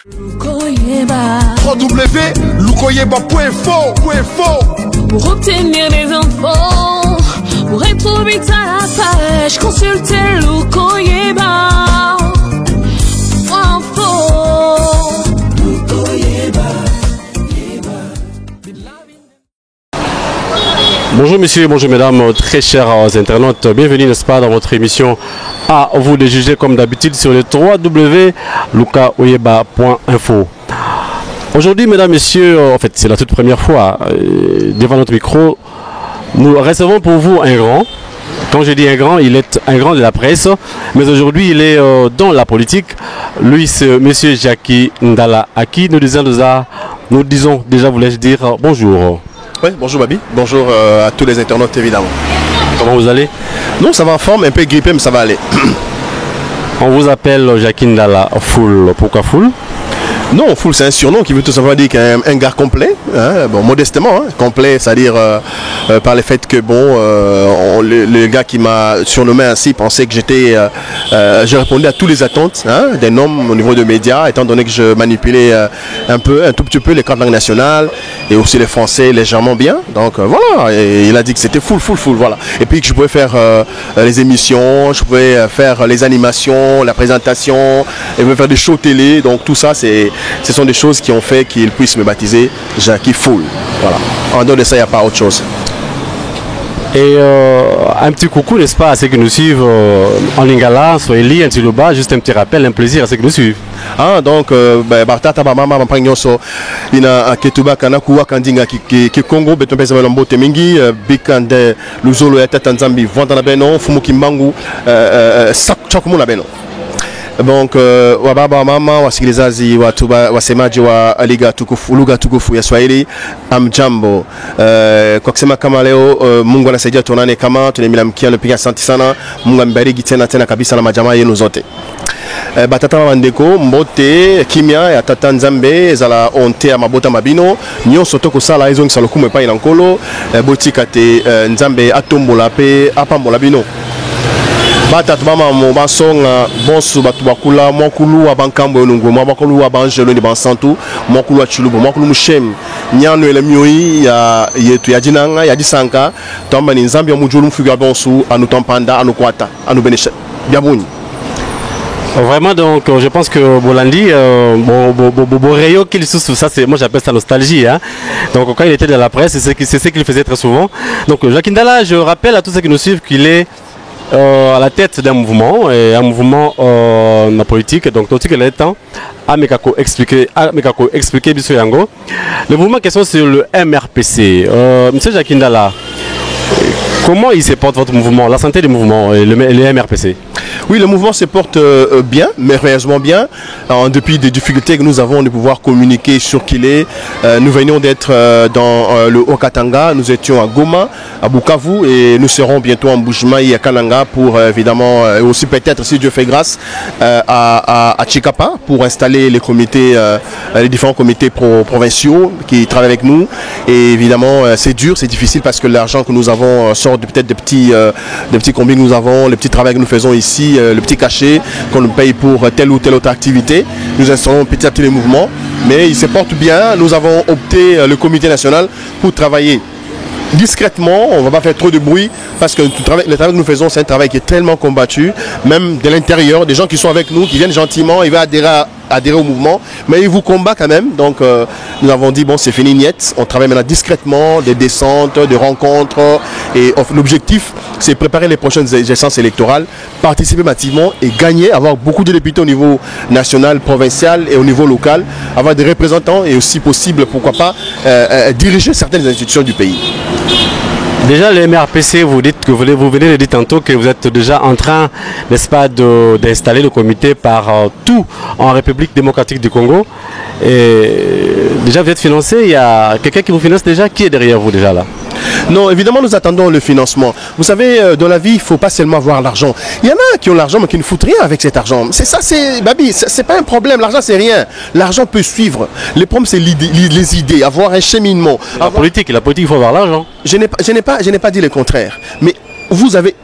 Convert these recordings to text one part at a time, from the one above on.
www.lukoyeba.info. Pour obtenir des infos, pour être vite à la page, consultez Lukoyeba. Bonjour messieurs, bonjour mesdames, très chers internautes, bienvenue n'est-ce pas dans votre émission à vous de juger comme d'habitude sur le www.lukoyeba.info. Aujourd'hui mesdames, messieurs, en fait c'est la toute première fois devant notre micro, nous recevons pour vous un grand. Quand je dis un grand, il est un grand de la presse, mais aujourd'hui il est dans la politique. Lui c'est monsieur Jackie Ndala, à qui nous disons déjà, voulais-je dire bonjour. Oui, bonjour Babi, bonjour à tous les internautes évidemment. Comment vous allez? Non, ça va en forme, un peu grippé mais ça va aller. On vous appelle Jackie Ndala Full, pourquoi Full? Non, Full c'est un surnom qui veut tout simplement dire qu'un gars complet, hein, bon, modestement, hein, complet, c'est-à-dire par le fait que bon, le gars qui m'a surnommé ainsi pensait que j'étais, je répondais à toutes les attentes hein, d'un homme au niveau de médias, étant donné que je manipulais un tout petit peu les cartes langues nationales et aussi les français légèrement bien, donc voilà, et il a dit que c'était full, voilà, et puis que je pouvais faire les émissions, je pouvais faire les animations, la présentation, et même faire des shows télé, donc tout ça ce sont des choses qui ont fait qu'il puisse me baptiser Jackie Full. Voilà. En dehors de ça, il n'y a pas autre chose. Et un petit coucou, n'est-ce pas, à ceux qui nous suivent en lingala, swahili, antiloba, juste un petit rappel, un plaisir à ceux qui nous suivent. Ah, donc, Bartata, Bamama, Mampagnoso, Ina Ketuba, Kanakuwa, Kandinga, qui Congo, Beton Pesama Lambo, Temingi, Bikande, Luzolo, Tanzambi, Vantanabeno, Fumuki Mangu, Sakumun Abeno. Donc wababa mama wasikilizaji wasemaji wa Liga Tukufu, lugha tukufu ya Swahili, amjambo. Kwa kusema kama leo Mungu anasaidia tuonane kama tunamilamikia napiga asante sana. Mungu ambariki tena kabisa na majamaa yenu zote. Batata mandeko mbote kimia ya tata Nzambe zala onte ya mabota mabino nyonso toko sala ezo ngisalo kumwe pa ina nkolo botika te Nzambe atombola pe apambola bino. Batatu mama mo basonga bonsu batu bakula mokulu wa bankambo yonungu mokulu wa banjelo ni bansantu mokulu wa chulubo mokulu mushem nyano ele mioi ya yetu ya jinanga ya disanka tomba ni Nzambe mujulu mfuga bonsu anu tompanda anu kwata anu benesha biabuni. Vraiment, donc je pense que Bolandi, Boréo qu'il sous ça, c'est moi j'appelle ça nostalgie. Hein. Donc quand il était dans la presse, c'est ce qu'il faisait très souvent. Donc Jackie Ndala, je rappelle à tous ceux qui nous suivent qu'il est à la tête d'un mouvement, et un mouvement politique. Donc tout ce qu'il est temps à Mekako expliquer Bissou Yango. Le mouvement question sur le MRPC. Monsieur Jackie Ndala, comment il se porte votre mouvement, la santé du mouvement et le MRPC? Oui, le mouvement se porte bien, merveilleusement bien. En dépit des difficultés que nous avons de pouvoir communiquer sur qui il est. Nous venions d'être dans le Haut-Katanga, nous étions à Goma, à Bukavu et nous serons bientôt en Bushma et à Kananga pour évidemment, et aussi peut-être, si Dieu fait grâce, à Chikapa pour installer les comités, les différents comités provinciaux qui travaillent avec nous. Et évidemment, c'est dur, c'est difficile parce que l'argent que nous avons sort peut-être des petits combis que nous avons, les petits travaux que nous faisons ici, le petit cachet qu'on nous paye pour telle ou telle autre activité. Nous installons petit à petit les mouvements, mais il se porte bien. Nous avons opté, le comité national, pour travailler discrètement. On ne va pas faire trop de bruit parce que le travail que nous faisons, c'est un travail qui est tellement combattu, même de l'intérieur, des gens qui sont avec nous, qui viennent gentiment, ils veulent adhérer au mouvement, mais ils vous combattent quand même. Donc nous avons dit bon, c'est fini niet, on travaille maintenant discrètement, des descentes, des rencontres, et l'objectif c'est préparer les prochaines échéances électorales, participer massivement et gagner, avoir beaucoup de députés au niveau national, provincial et au niveau local, avoir des représentants et aussi possible, pourquoi pas, diriger certaines institutions du pays. Déjà, le MRPC, vous venez de dire tantôt que vous êtes déjà en train, n'est-ce pas, d'installer le comité partout en République démocratique du Congo. Et déjà, vous êtes financé, il y a quelqu'un qui vous finance déjà, qui est derrière vous déjà là? Non, évidemment, nous attendons le financement. Vous savez, dans la vie, il ne faut pas seulement avoir l'argent. Il y en a qui ont l'argent, mais qui ne foutent rien avec cet argent. C'est ça, c'est Babi, c'est pas un problème. L'argent, c'est rien. L'argent peut suivre. Le problème, c'est les idées, avoir un cheminement. La politique, il faut avoir l'argent. Je n'ai pas dit le contraire. Mais vous avez...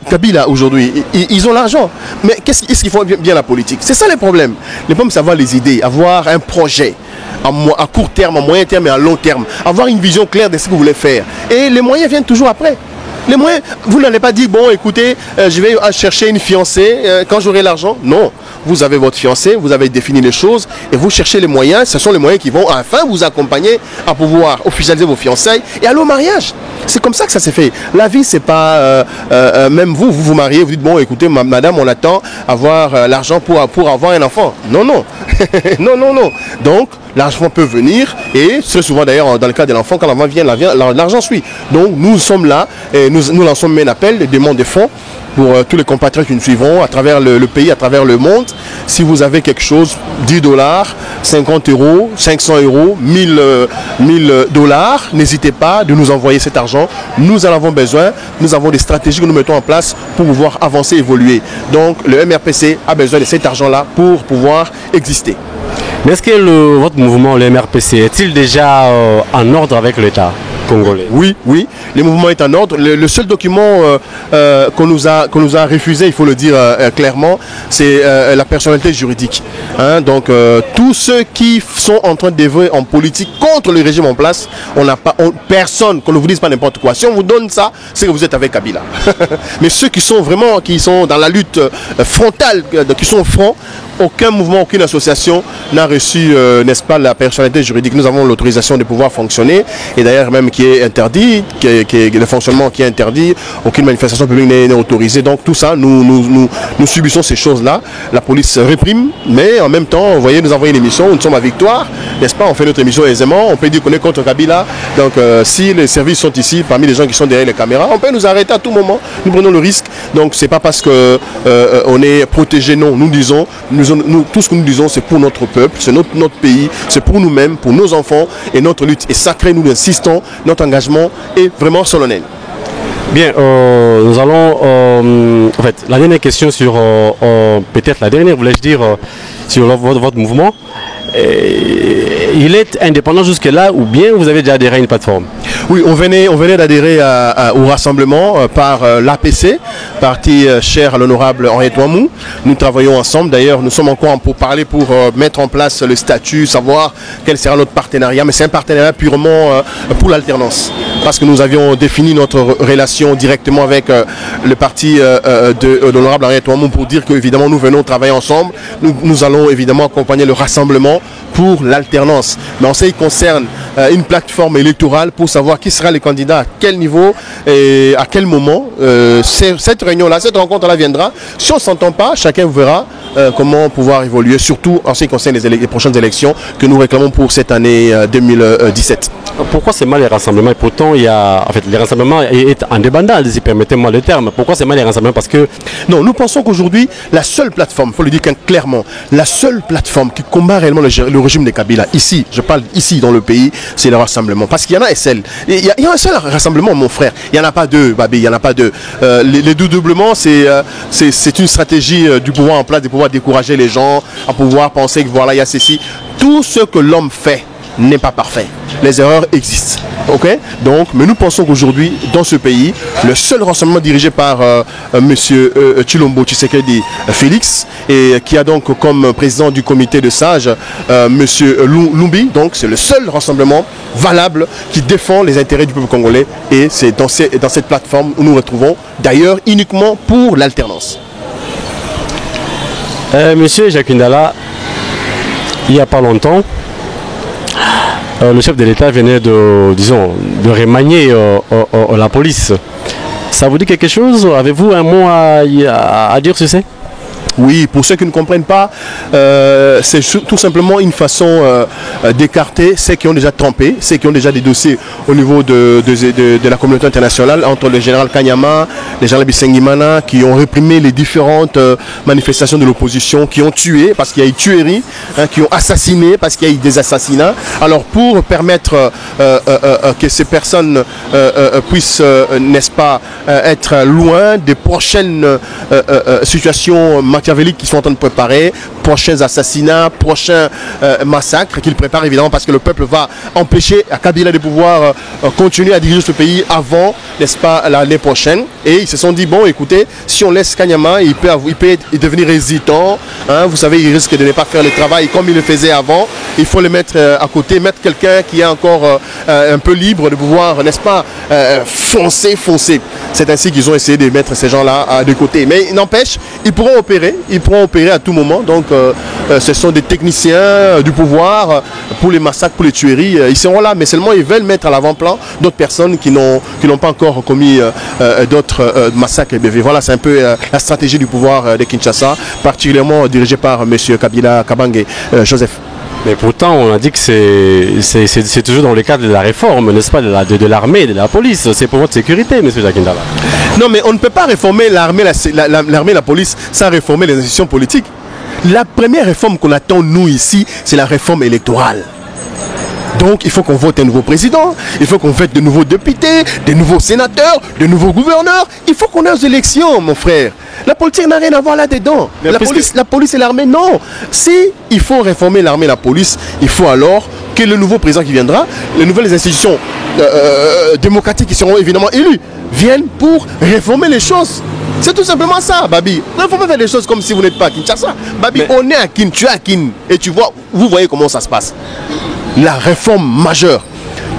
Kabila aujourd'hui, ils ont l'argent. Mais qu'est-ce qu'ils font bien la politique? C'est ça les problèmes. Les problèmes, c'est avoir les idées, avoir un projet à court terme, à moyen terme et à long terme. Avoir une vision claire de ce que vous voulez faire. Et les moyens viennent toujours après. Les moyens, vous n'allez pas dire, bon, écoutez, je vais chercher une fiancée quand j'aurai l'argent. Non, vous avez votre fiancée, vous avez défini les choses et vous cherchez les moyens. Ce sont les moyens qui vont enfin vous accompagner à pouvoir officialiser vos fiançailles et aller au mariage. C'est comme ça que ça s'est fait. La vie, c'est pas... même vous vous mariez, vous dites, bon, écoutez, madame, on attend avoir l'argent pour avoir un enfant. Non, non. Non, non, non. Donc, l'argent peut venir et très souvent d'ailleurs dans le cas de l'enfant, quand l'enfant vient, l'argent suit. Donc nous sommes là et nous lançons un appel, des demandes de fonds pour tous les compatriotes qui nous suivront à travers le pays, à travers le monde. Si vous avez quelque chose, 10 $, 50 €, 500 €, 1000 $, n'hésitez pas de nous envoyer cet argent. Nous en avons besoin. Nous avons des stratégies que nous mettons en place pour pouvoir avancer, évoluer. Donc le MRPC a besoin de cet argent-là pour pouvoir exister. Mais est-ce que votre mouvement, le MRPC, est-il déjà en ordre avec l'État congolais? Oui, oui, le mouvement est en ordre. Le seul document qu'on nous a refusé, il faut le dire clairement, c'est la personnalité juridique. Hein, donc tous ceux qui sont en train d'œuvrer en politique contre le régime en place, personne, qu'on ne vous dise pas n'importe quoi. Si on vous donne ça, c'est que vous êtes avec Kabila. Mais ceux qui sont dans la lutte frontale, qui sont francs, aucun mouvement, aucune association n'a reçu, n'est-ce pas, la personnalité juridique. Nous avons l'autorisation de pouvoir fonctionner, et d'ailleurs même qui est interdit, le fonctionnement qui est interdit, aucune manifestation publique n'est autorisée. Donc tout ça, nous subissons ces choses-là. La police réprime, mais en même temps, vous voyez, nous avons une émission où nous sommes à Victoire, n'est-ce pas, on fait notre émission aisément, on peut dire qu'on est contre Kabila. Donc si les services sont ici, parmi les gens qui sont derrière les caméras, on peut nous arrêter à tout moment, nous prenons le risque. Donc c'est pas parce que on est protégé, non, nous disons, tout ce que nous disons, c'est pour notre peuple, c'est notre pays, c'est pour nous-mêmes, pour nos enfants, et notre lutte est sacrée, nous insistons, notre engagement est vraiment solennel. Bien, nous allons, en fait, la dernière question sur, peut-être la dernière, voulais-je dire, sur votre mouvement. Il est indépendant jusque-là ou bien vous avez déjà adhéré à une plateforme? Oui, on venait d'adhérer au rassemblement par l'APC, parti cher à l'honorable Henriette Ouamou. Nous travaillons ensemble, d'ailleurs nous sommes encore pour parler, pour mettre en place le statut, savoir quel sera notre partenariat, mais c'est un partenariat purement pour l'alternance. Parce que nous avions défini notre relation directement avec le parti de l'honorable Henriette Ouamou pour dire qu'évidemment nous venons travailler ensemble. Nous allons évidemment accompagner le rassemblement pour l'alternance. Mais en ce qui concerne une plateforme électorale pour savoir qui sera le candidat, à quel niveau et à quel moment, cette réunion-là, cette rencontre-là viendra. Si on ne s'entend pas, chacun verra comment pouvoir évoluer, surtout en ce qui concerne les prochaines élections que nous réclamons pour cette année 2017. Pourquoi c'est mal les rassemblements? Et pourtant, il y a, en fait, les rassemblements est en débandade, si permettez-moi le terme. Pourquoi c'est mal les rassemblements? Parce que... Non, nous pensons qu'aujourd'hui, la seule plateforme, il faut le dire clairement, la seule plateforme qui combat réellement le régime de Kabila, ici, je parle ici dans le pays, c'est le rassemblement. Parce qu'il y en a il y a un seul rassemblement, mon frère. Il n'y en a pas deux, Babi, il n'y en a pas deux. Les doublements, c'est une stratégie du pouvoir en place, de pouvoir décourager les gens, à pouvoir penser que voilà, il y a ceci. Tout ce que l'homme fait n'est pas parfait. Les erreurs existent. Okay? Donc, mais nous pensons qu'aujourd'hui, dans ce pays, le seul rassemblement dirigé par M. Tshilombo Tshisekedi Félix, et qui a donc comme président du comité de sages M. Lumbi, donc c'est le seul rassemblement valable qui défend les intérêts du peuple congolais, et c'est dans cette plateforme où nous retrouvons d'ailleurs uniquement pour l'alternance. Monsieur Jacques Ndala, il n'y a pas longtemps, le chef de l'État venait de remanier la police. Ça vous dit quelque chose? Avez-vous un mot à dire sur ça? Oui, pour ceux qui ne comprennent pas, c'est tout simplement une façon d'écarter ceux qui ont déjà trempé, ceux qui ont déjà des dossiers au niveau de la communauté internationale, entre le général Kanyama, le général Bisengimana, qui ont réprimé les différentes manifestations de l'opposition, qui ont tué parce qu'il y a eu tuerie, hein, qui ont assassiné parce qu'il y a eu des assassinats. Alors pour permettre que ces personnes puissent, n'est-ce pas, être loin des prochaines situations machiavéliques qu'ils sont en train de préparer, prochains assassinats, prochains massacres qu'ils préparent évidemment parce que le peuple va empêcher à Kabila de pouvoir continuer à diriger ce pays avant, n'est-ce pas, l'année prochaine. Et ils se sont dit, bon, écoutez, si on laisse Kanyama, il peut devenir hésitant. Hein, vous savez, il risque de ne pas faire le travail comme il le faisait avant. Il faut le mettre à côté, mettre quelqu'un qui est encore un peu libre de pouvoir, n'est-ce pas, foncer. C'est ainsi qu'ils ont essayé de mettre ces gens-là de côté. Mais il n'empêche, ils pourront opérer à tout moment. Donc, ce sont des techniciens du pouvoir pour les massacres, pour les tueries. Ils seront là, mais seulement ils veulent mettre à l'avant-plan d'autres personnes qui n'ont pas encore commis d'autres massacres. Voilà, c'est un peu la stratégie du pouvoir de Kinshasa, particulièrement dirigée par M. Kabila Kabange Joseph. Mais pourtant, on a dit que c'est toujours dans le cadre de la réforme, n'est-ce pas, de l'armée, de la police. C'est pour votre sécurité, M. Jakindala. Non, mais on ne peut pas réformer l'armée, la police, sans réformer les institutions politiques. La première réforme qu'on attend, nous, ici, c'est la réforme électorale. Donc, il faut qu'on vote un nouveau président, il faut qu'on vote de nouveaux députés, de nouveaux sénateurs, de nouveaux gouverneurs. Il faut qu'on ait aux élections, mon frère. La politique n'a rien à voir là-dedans. La police et l'armée, non. Si il faut réformer l'armée et la police, il faut alors que le nouveau président qui viendra, les nouvelles institutions démocratiques qui seront évidemment élues, viennent pour réformer les choses. C'est tout simplement ça, Babi. Il ne faut pas faire les choses comme si vous n'êtes pas à Kinshasa. Babi, on est à Kin, tu es à Kin. Et vous voyez comment ça se passe. La réforme majeure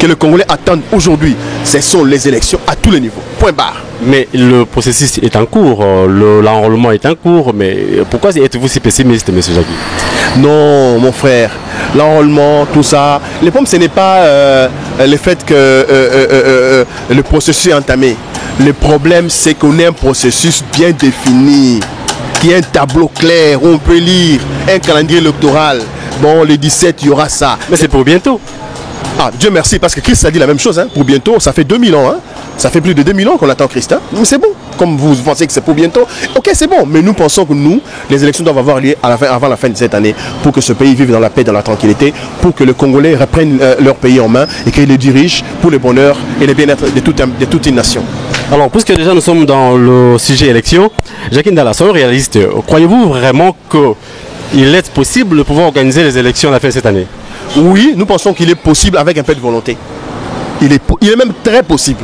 que les Congolais attendent aujourd'hui, ce sont les élections à tous les niveaux. Point barre. Mais le processus est en cours, l'enrôlement est en cours, mais pourquoi êtes-vous si pessimiste, M. Jackie? Non, mon frère, l'enrôlement, tout ça, le problème ce n'est pas le fait que le processus est entamé. Le problème c'est qu'on ait un processus bien défini, qui est un tableau clair où on peut lire un calendrier électoral. Bon, le 17, il y aura ça. Mais c'est pour bientôt. Ah, Dieu merci, parce que Christ a dit la même chose. Hein, pour bientôt, ça fait 2000 ans. Hein, ça fait plus de 2000 ans qu'on attend Christ. Hein, mais c'est bon. Comme vous pensez que c'est pour bientôt, ok, c'est bon. Mais nous pensons que les élections doivent avoir lieu avant la fin de cette année pour que ce pays vive dans la paix, dans la tranquillité, pour que les Congolais reprennent leur pays en main et qu'ils le dirigent pour le bonheur et le bien-être de toute une nation. Alors, puisque déjà nous sommes dans le sujet élection, Jakindala, soyons réaliste, croyez-vous vraiment qu'il est possible de pouvoir organiser les élections à la fin de cette année? Oui, nous pensons qu'il est possible avec un peu de volonté. Il est même très possible.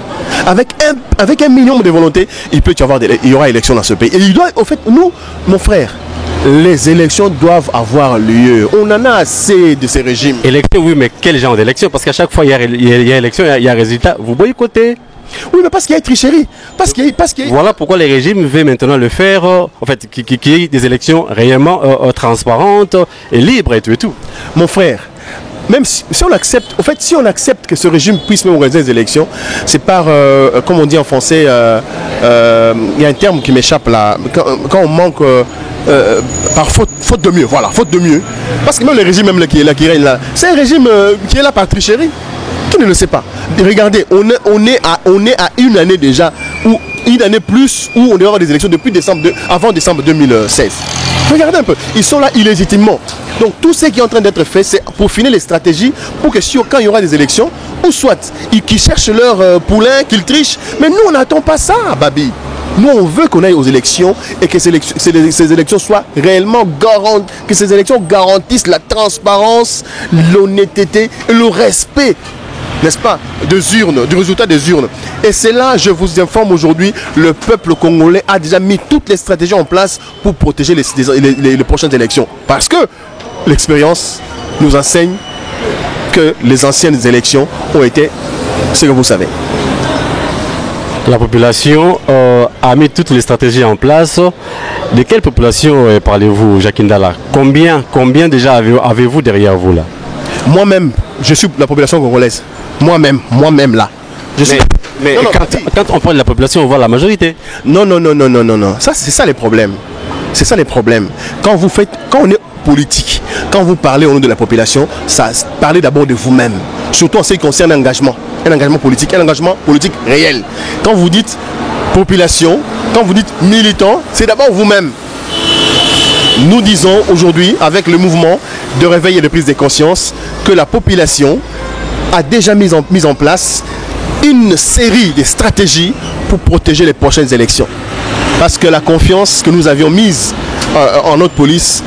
Avec un minimum de volonté, il y aura élection dans ce pays. Et nous, mon frère, les élections doivent avoir lieu. On en a assez de ces régimes. Élection, oui, mais quel genre d'élection? Parce qu'à chaque fois, il y a élection, il y a résultat. Vous boycottez. Oui, mais parce qu'il y a tricherie. Voilà pourquoi les régimes veulent maintenant le faire, en fait, qu'il y ait des élections réellement transparentes et libres et tout. Mon frère, même si on accepte, si on accepte que ce régime puisse même organiser des élections, c'est par, comme on dit en français, il y a un terme qui m'échappe là, quand on manque, par faute de mieux, voilà, faute de mieux. Parce que même le régime même qui est là, qui règne là, c'est un régime qui est là par tricherie. Qui ne le sait pas. Regardez, on est à une année déjà, ou une année plus, où on aura des élections depuis avant décembre 2016. Regardez un peu, ils sont là illégitimement. Donc tout ce qui est en train d'être fait, c'est pour finir les stratégies, pour que quand il y aura des élections, ou soit qu'ils cherchent leur poulain, qu'ils trichent, mais nous on n'attend pas ça, Babi. Nous on veut qu'on aille aux élections et que ces élections soient réellement garanties, que ces élections garantissent la transparence, l'honnêteté et le respect, n'est-ce pas, du résultat des urnes. Et c'est là, je vous informe aujourd'hui, le peuple congolais a déjà mis toutes les stratégies en place pour protéger les prochaines élections. Parce que l'expérience nous enseigne que les anciennes élections ont été ce que vous savez. La population a mis toutes les stratégies en place. De quelle population parlez-vous, Jakindala? Combien déjà avez-vous derrière vous là? Moi-même, je suis la population congolaise. Moi-même là. Mais quand on parle de la population, on voit la majorité. Non. C'est ça les problèmes. C'est ça les problèmes. Quand on est politique, quand vous parlez au nom de la population, ça parlez d'abord de vous-même. Surtout en ce qui concerne l'engagement. Un engagement politique réel. Quand vous dites population, quand vous dites militant, c'est d'abord vous-même. Nous disons aujourd'hui, avec le mouvement de réveil et de prise de conscience, que la population a déjà mis en place une série de stratégies pour protéger les prochaines élections. Parce que la confiance que nous avions mise en notre police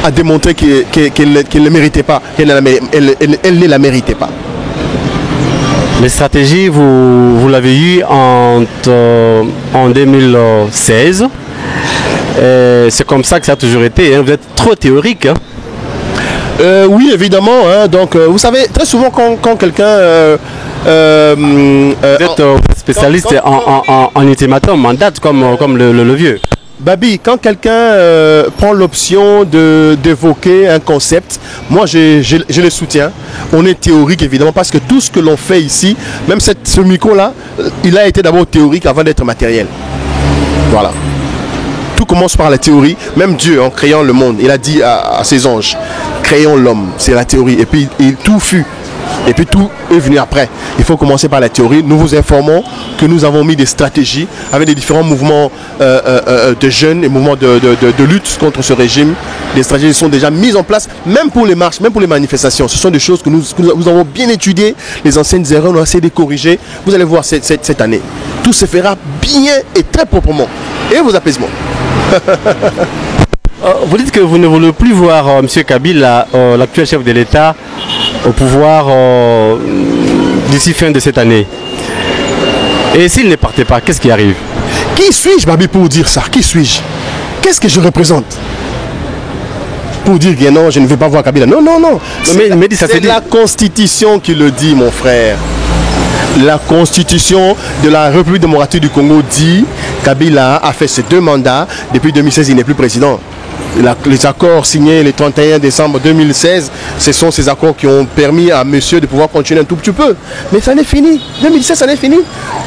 a démontré qu'elle ne méritait pas, elle ne la méritait pas. Les stratégies, vous l'avez eu en 2016. C'est comme ça que ça a toujours été. Hein. Vous êtes trop théorique. Hein. Oui, évidemment. Hein. Donc, vous savez, très souvent quand quelqu'un... vous êtes spécialiste en ultimatum, en date, comme le vieux. Babi, quand quelqu'un prend l'option d'évoquer un concept, moi je le soutiens. On est théorique évidemment parce que tout ce que l'on fait ici, même ce micro-là, il a été d'abord théorique avant d'être matériel. Voilà. Tout commence par la théorie. Même Dieu, en créant le monde, il a dit à ses anges, créons l'homme, c'est la théorie. Et puis tout fut. Et puis tout est venu après. Il faut commencer par la théorie. Nous vous informons que nous avons mis des stratégies avec des différents mouvements de jeunes et mouvements de lutte contre ce régime. Des stratégies sont déjà mises en place, même pour les marches, même pour les manifestations. Ce sont des choses que nous avons bien étudiées. Les anciennes erreurs, on a essayé de les corriger. Vous allez voir cette année. Tout se fera bien et très proprement. Et vos apaisements. Vous dites que vous ne voulez plus voir M. Kabila, l'actuel chef de l'État, au pouvoir d'ici fin de cette année. Et s'il ne partait pas, qu'est-ce qui arrive? Qui suis-je, Babi, pour dire ça? Qui suis-je? Qu'est-ce que je représente? Pour dire que non, je ne veux pas voir Kabila. Non, non, non. C'est la Constitution qui le dit, mon frère. La Constitution de la République démocratique du Congo dit Kabila a fait ses 2 mandats. Depuis 2016, il n'est plus président. Les accords signés le 31 décembre 2016, ce sont ces accords qui ont permis à monsieur de pouvoir continuer un tout petit peu. Mais ça n'est fini. 2016, ça n'est fini.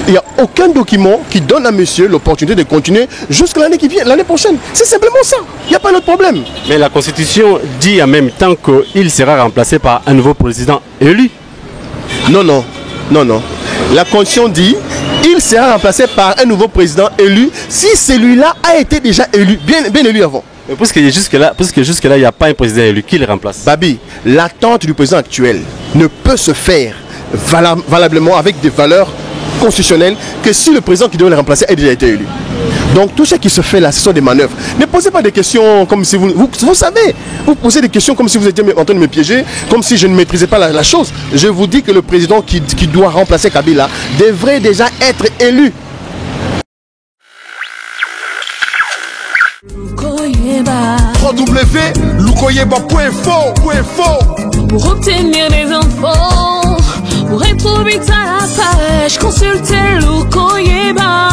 Il n'y a aucun document qui donne à monsieur l'opportunité de continuer jusqu'à l'année qui vient, l'année prochaine. C'est simplement ça. Il n'y a pas d'autre problème. Mais la Constitution dit en même temps qu'il sera remplacé par un nouveau président élu. Non, non. Non, non. La Constitution dit il sera remplacé par un nouveau président élu si celui-là a été déjà élu, bien élu avant. Mais puisque jusque-là, il n'y a pas un président élu, qui le remplace? Babi, l'attente du président actuel ne peut se faire valablement avec des valeurs constitutionnelles que si le président qui doit le remplacer a déjà été élu. Donc tout ce qui se fait là, ce sont des manœuvres. Ne posez pas des questions comme si vous savez. Vous posez des questions comme si vous étiez en train de me piéger, comme si je ne maîtrisais pas la chose. Je vous dis que le président qui doit remplacer Kabila devrait déjà être élu. www.lukoyeba.info. Pour obtenir des infos, pour être vite à la page, consultez Lukoyeba.